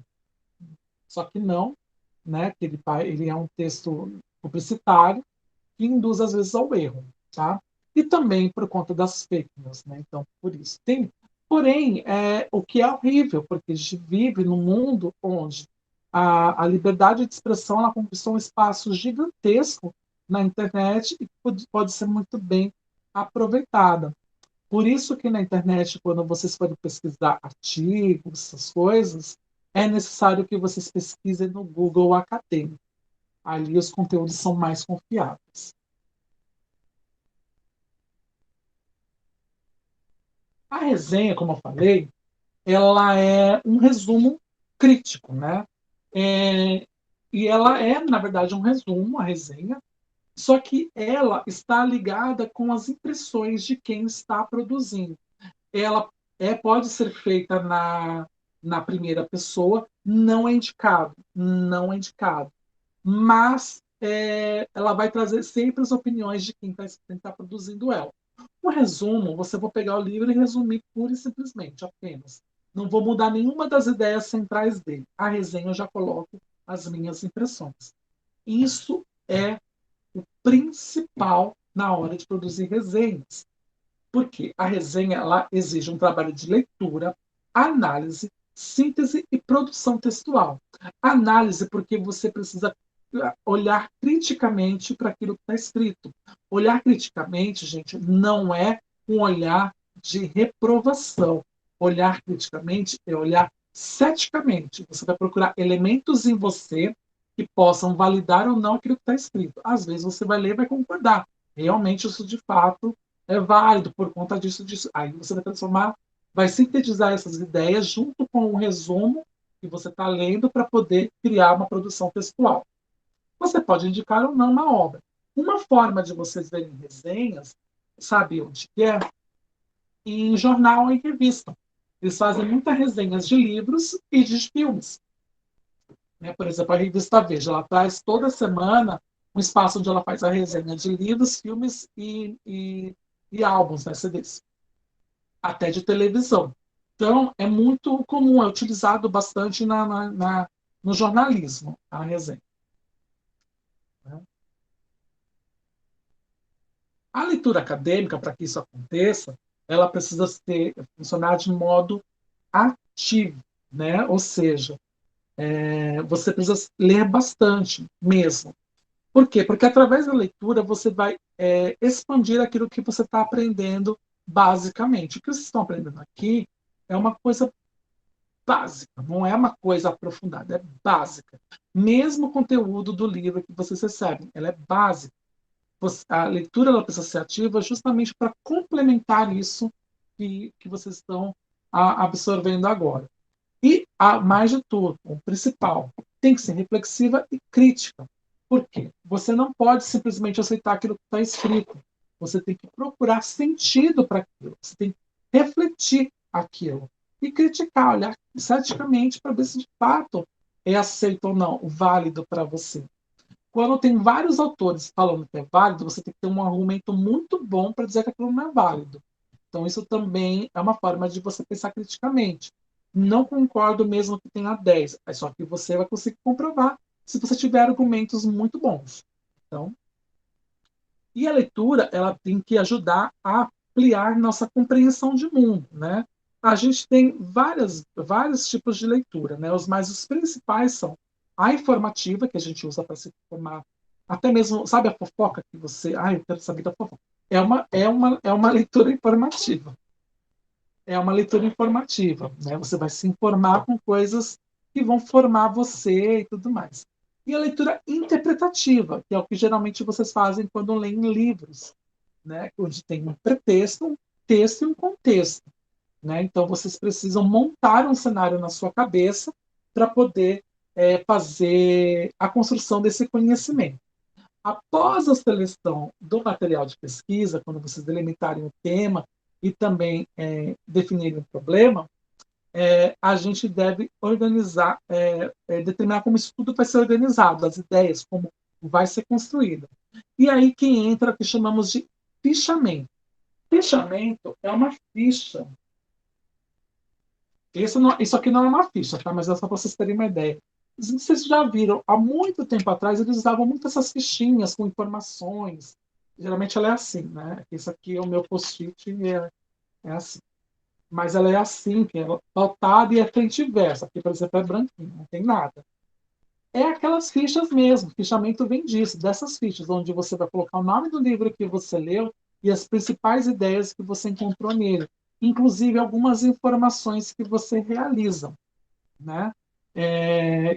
só que não, né? Que ele é um texto publicitário que induz, às vezes, ao erro, tá? E também por conta das fake news, né? Então, por isso. Porém, o que é horrível, porque a gente vive num mundo onde a liberdade de expressão, ela conquistou um espaço gigantesco na internet e pode ser muito bem aproveitada. Por isso que na internet, quando vocês forem pesquisar artigos, essas coisas, é necessário que vocês pesquisem no Google Acadêmico. Ali os conteúdos são mais confiáveis. A resenha, como eu falei, ela é um resumo crítico, né? É, e ela é, na verdade, um resumo, a resenha, só que ela está ligada com as impressões de quem está produzindo. Ela pode ser feita na primeira pessoa, não é indicado, não é indicado. Mas ela vai trazer sempre as opiniões de quem está produzindo ela. O resumo, você vai pegar o livro e resumir pura e simplesmente, apenas. Não vou mudar nenhuma das ideias centrais dele. A resenha eu já coloco as minhas impressões. Isso é o principal na hora de produzir resenhas. Porque a resenha, ela exige um trabalho de leitura, análise, síntese e produção textual. Análise, porque você precisa olhar criticamente para aquilo que está escrito. Olhar criticamente, gente, não é um olhar de reprovação. Olhar criticamente é olhar ceticamente. Você vai procurar elementos em você que possam validar ou não aquilo que está escrito. Às vezes você vai ler e vai concordar. Realmente isso de fato é válido por conta disso, disso. Aí você vai transformar, vai sintetizar essas ideias junto com o resumo que você está lendo para poder criar uma produção textual. Você pode indicar ou não uma obra. Uma forma de vocês verem resenhas, sabe onde que é? Em jornal e revista. Eles fazem muitas resenhas de livros e de filmes. Né? Por exemplo, a revista Veja, ela traz toda semana um espaço onde ela faz a resenha de livros, filmes e álbuns, né, CDs, até de televisão. Então, é muito comum, é utilizado bastante no jornalismo, a resenha. Né? A leitura acadêmica, para que isso aconteça, ela precisa funcionar de modo ativo, né? Ou seja, você precisa ler bastante mesmo. Por quê? Porque através da leitura você vai expandir aquilo que você está aprendendo basicamente. O que vocês estão aprendendo aqui é uma coisa básica, não é uma coisa aprofundada, é básica. Mesmo o conteúdo do livro que vocês recebem, ela é básica. A leitura ela precisa ser ativa justamente para complementar isso que vocês estão absorvendo agora. E, mais de tudo, o principal, tem que ser reflexiva e crítica. Por quê? Você não pode simplesmente aceitar aquilo que está escrito. Você tem que procurar sentido para aquilo. Você tem que refletir aquilo. e criticar, olhar ceticamente para ver se de fato é aceito ou não, válido para você. Quando tem vários autores falando que é válido, você tem que ter um argumento muito bom para dizer que aquilo não é válido. Então, isso também é uma forma de você pensar criticamente. Não concordo mesmo que tenha 10, é só que você vai conseguir comprovar se você tiver argumentos muito bons. Então, e a leitura, ela tem que ajudar a ampliar nossa compreensão de mundo, né? A gente tem vários tipos de leitura, né? Os principais são a informativa, que a gente usa para se informar, até mesmo, sabe a fofoca que você, eu quero saber da fofoca. É uma leitura informativa. É uma leitura informativa, né? Você vai se informar com coisas que vão formar você e tudo mais. E a leitura interpretativa, que é o que geralmente vocês fazem quando leem livros, né? Onde tem um pretexto, um texto e um contexto, né? Então vocês precisam montar um cenário na sua cabeça para poder fazer a construção desse conhecimento. Após a seleção do material de pesquisa, quando vocês delimitarem o tema e também definirem o problema, a gente deve organizar, determinar como isso tudo vai ser organizado, as ideias, como vai ser construído. E aí que entra o que chamamos de fichamento. Fichamento é uma ficha. Isso aqui não é uma ficha, tá? Mas é só para vocês terem uma ideia. Vocês já viram, há muito tempo atrás, eles usavam muito essas fichinhas com informações. Geralmente ela é assim, né? Isso aqui é o meu post-it e é assim. Mas ela é assim, que é pautada e é frente e verso. Aqui, por exemplo, é branquinho, não tem nada. É aquelas fichas mesmo. Fichamento vem disso, dessas fichas, onde você vai colocar o nome do livro que você leu e as principais ideias que você encontrou nele. Inclusive algumas informações que você realiza, né?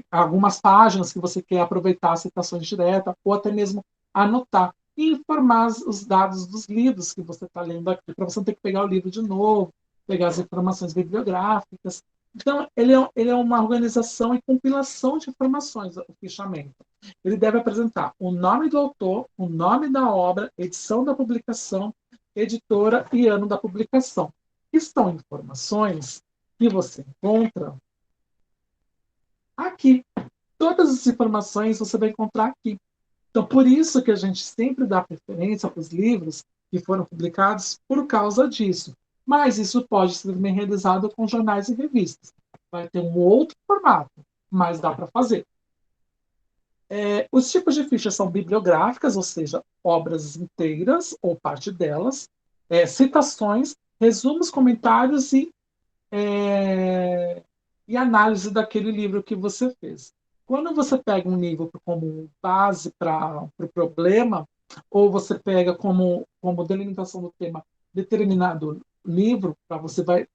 Algumas páginas que você quer aproveitar as citações diretas, ou até mesmo anotar e informar os dados dos livros que você está lendo aqui, para você não ter que pegar o livro de novo, pegar as informações bibliográficas. Então, ele é uma organização e compilação de informações, o fichamento. Ele deve apresentar o nome do autor, o nome da obra, edição da publicação, editora e ano da publicação. Que são informações que você encontra aqui. Todas as informações você vai encontrar aqui. Então, por isso que a gente sempre dá preferência para os livros que foram publicados por causa disso. Mas isso pode ser também realizado com jornais e revistas. Vai ter um outro formato, mas dá para fazer. Os tipos de fichas são bibliográficas, ou seja, obras inteiras ou parte delas, citações, resumos, comentários e análise daquele livro que você fez. Quando você pega um livro como base para o problema, ou você pega como delimitação do tema determinado livro, para você vai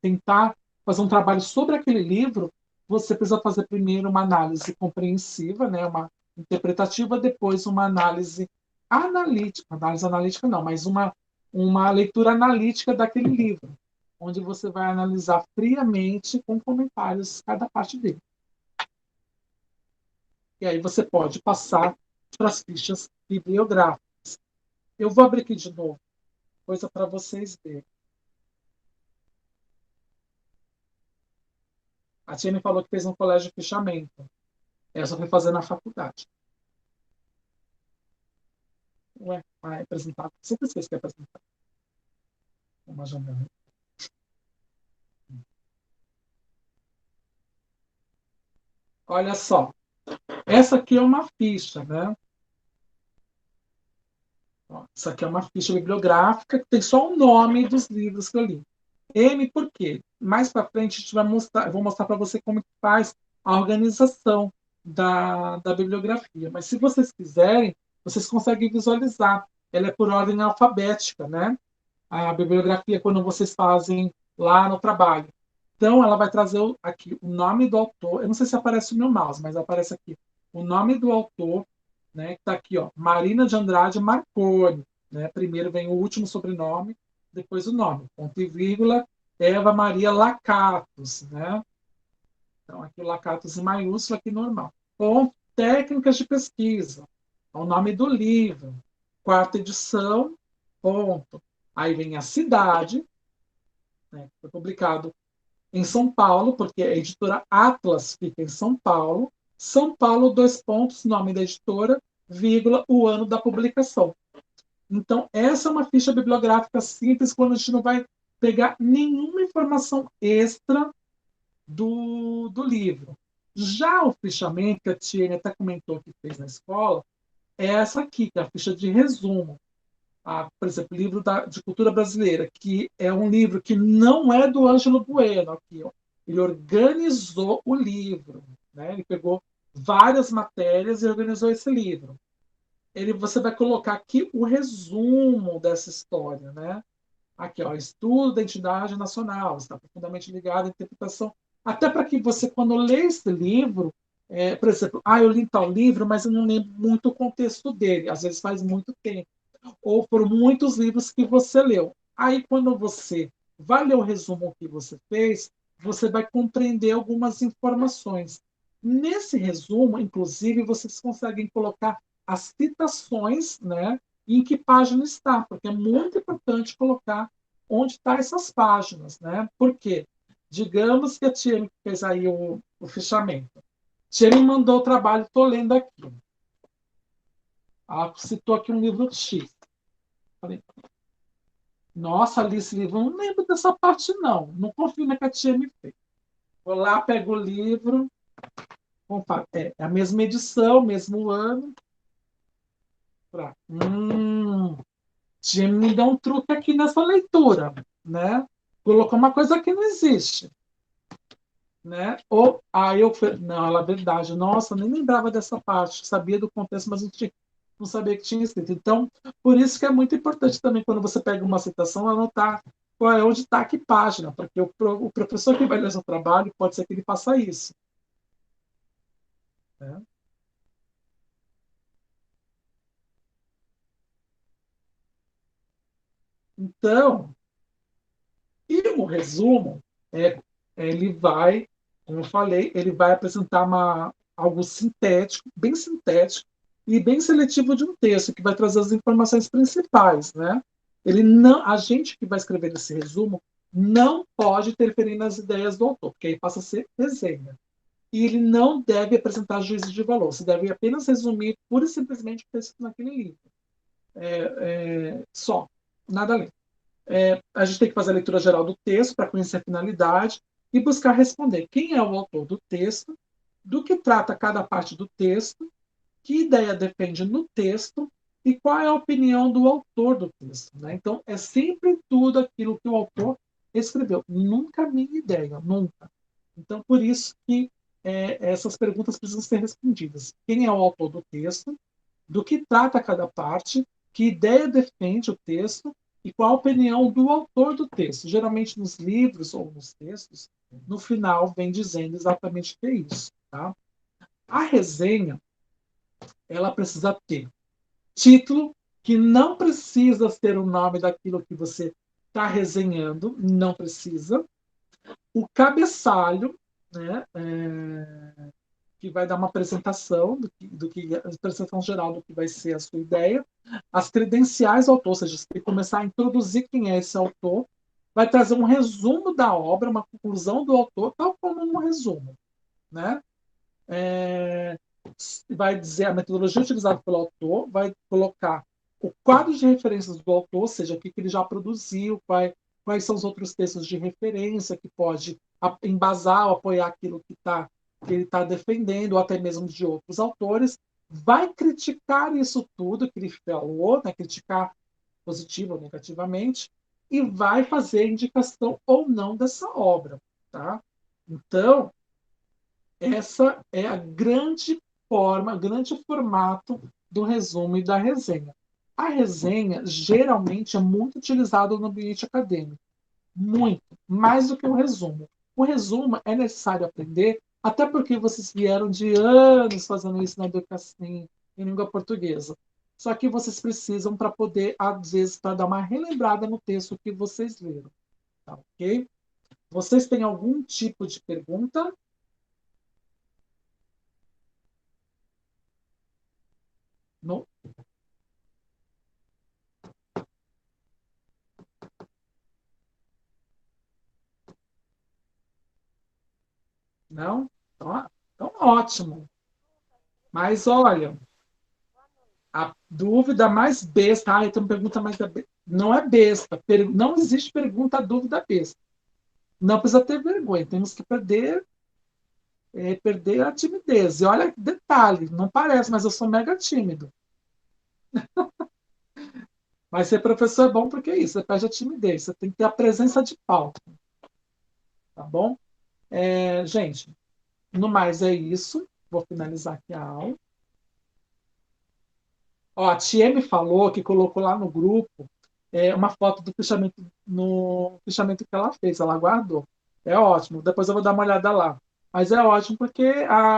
tentar fazer um trabalho sobre aquele livro, você precisa fazer primeiro uma análise compreensiva, né, uma interpretativa, depois uma análise analítica não, mas uma leitura analítica daquele livro, onde você vai analisar friamente com comentários cada parte dele. E aí você pode passar para as fichas bibliográficas. Eu vou abrir aqui de novo, coisa para vocês verem. A tia me falou que fez um colégio de fichamento. Eu só fui fazer na faculdade. Ué, vai apresentar. Sempre esqueço que é apresentar. Uma janela. Olha só. Essa aqui é uma ficha, né? Isso aqui é uma ficha bibliográfica que tem só o nome dos livros que eu li. M por quê? Mais para frente a gente vai mostrar, eu vou mostrar para você como que faz a organização da bibliografia. Mas se vocês quiserem, vocês conseguem visualizar. Ela é por ordem alfabética, né? A bibliografia quando vocês fazem lá no trabalho. Então ela vai trazer aqui o nome do autor. Eu não sei se aparece o meu mouse, mas aparece aqui o nome do autor, né? Que está aqui, ó, Marina de Andrade Marconi, né? Primeiro vem o último sobrenome, depois o nome, ponto e vírgula, Eva Maria Lacatos, né? Então aqui o Lacatos em maiúsculo, aqui normal. Ponto, técnicas de pesquisa, o nome do livro, quarta edição, ponto. Aí vem a cidade, né? Foi publicado em São Paulo, porque a editora Atlas fica em São Paulo, dois pontos, nome da editora, vírgula, o ano da publicação. Então, essa é uma ficha bibliográfica simples, quando a gente não vai pegar nenhuma informação extra do livro. Já o fichamento, que a Tiene até comentou que fez na escola, é essa aqui, que é a ficha de resumo. Por exemplo, livro de cultura brasileira, que é um livro que não é do Ângelo Bueno. Aqui, ó. Ele organizou o livro. Né? Ele pegou várias matérias e organizou esse livro. Você vai colocar aqui o resumo dessa história. Né? Aqui, ó, estudo da identidade nacional, está profundamente ligado à interpretação. Até para que você, quando lê esse livro, por exemplo, eu li tal livro, mas eu não lembro muito o contexto dele. Às vezes faz muito tempo ou por muitos livros que você leu. Aí, quando você vai ler o resumo que você fez, você vai compreender algumas informações. Nesse resumo, inclusive, vocês conseguem colocar as citações, né? Em que página está, porque é muito importante colocar onde estão essas páginas, né? Por quê? Digamos que a Tia fez aí o fichamento. Tia me mandou o trabalho, estou lendo aqui. Ela citou aqui um livro X. Falei, nossa, Alice, livro, não lembro dessa parte, não. Não confio na que a tia me fez. Vou lá, pego o livro. É a mesma edição, mesmo ano. Tia me deu um truque aqui nessa leitura, né? Colocou uma coisa que não existe, né? Ou aí eu falei, não, ela é verdade. Nossa, nem lembrava dessa parte. Sabia do contexto, mas não sabia que tinha escrito. Então, por isso que é muito importante também, quando você pega uma citação, anotar onde está, que página, porque o professor que vai ler seu trabalho pode ser que ele faça isso. Né? Então, e o resumo, ele vai, como eu falei, ele vai apresentar algo sintético e bem seletivo de um texto, que vai trazer as informações principais. Né? A gente que vai escrever esse resumo não pode interferir nas ideias do autor, porque aí passa a ser resenha. E ele não deve apresentar juízes de valor, você deve apenas resumir pura e simplesmente o que está escrito naquele livro. Só, nada além. A gente tem que fazer a leitura geral do texto para conhecer a finalidade e buscar responder quem é o autor do texto, do que trata cada parte do texto, que ideia defende no texto e qual é a opinião do autor do texto. Né? Então, é sempre tudo aquilo que o autor escreveu, nunca a minha ideia, nunca. Então, por isso que essas perguntas precisam ser respondidas. Quem é o autor do texto? Do que trata cada parte? Que ideia defende o texto? E qual a opinião do autor do texto? Geralmente, nos livros ou nos textos, no final, vem dizendo exatamente o que é isso. Tá? A resenha, ela precisa ter título, que não precisa ser o nome daquilo que você está resenhando, não precisa. O cabeçalho, né, que vai dar uma apresentação a apresentação geral do que vai ser a sua ideia, as credenciais do autor, ou seja, você tem que começar a introduzir quem é esse autor, vai trazer um resumo da obra, uma conclusão do autor, tal como um resumo, né? É, vai dizer a metodologia utilizada pelo autor, vai colocar o quadro de referências do autor, ou seja, o que ele já produziu, quais são os outros textos de referência que pode embasar ou apoiar aquilo que ele está defendendo, ou até mesmo de outros autores, vai criticar isso tudo que ele falou, né, criticar positivo ou negativamente, e vai fazer indicação ou não dessa obra. Tá? Então, essa é a grande forma, o grande formato do resumo e da resenha. A resenha geralmente é muito utilizada no ambiente acadêmico, muito, mais do que o resumo. O resumo é necessário aprender, até porque vocês vieram de anos fazendo isso na educação em língua portuguesa. Só que vocês precisam para poder, às vezes, para dar uma relembrada no texto que vocês leram. Tá, ok? Vocês têm algum tipo de pergunta? No, Não? Então ótimo. Mas olha, a dúvida mais besta, então pergunta mais não é besta, não existe pergunta dúvida besta. Não precisa ter vergonha, temos que perder a timidez. E olha, detalhe, não parece, mas eu sou mega tímido. Mas ser professor é bom porque é isso, você perde a timidez, você tem que ter a presença de palco, tá bom? Gente, no mais é isso. Vou finalizar aqui a aula. Ó, a Tia me falou que colocou lá no grupo uma foto do fichamento, no fichamento que ela fez, ela guardou. É ótimo, depois eu vou dar uma olhada lá. Mas é ótimo porque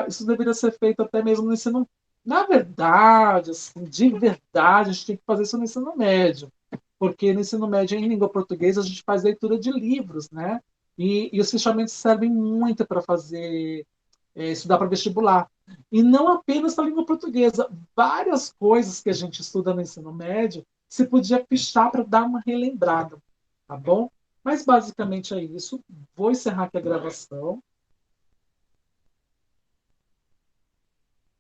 isso deveria ser feito até mesmo no ensino. Na verdade, assim, de verdade, a gente tem que fazer isso no ensino médio. Porque no ensino médio, em língua portuguesa, a gente faz leitura de livros, né? E os fichamentos servem muito para fazer estudar para vestibular. E não apenas a língua portuguesa, várias coisas que a gente estuda no ensino médio se podia fichar para dar uma relembrada, tá bom? Mas basicamente é isso. Vou encerrar aqui a gravação.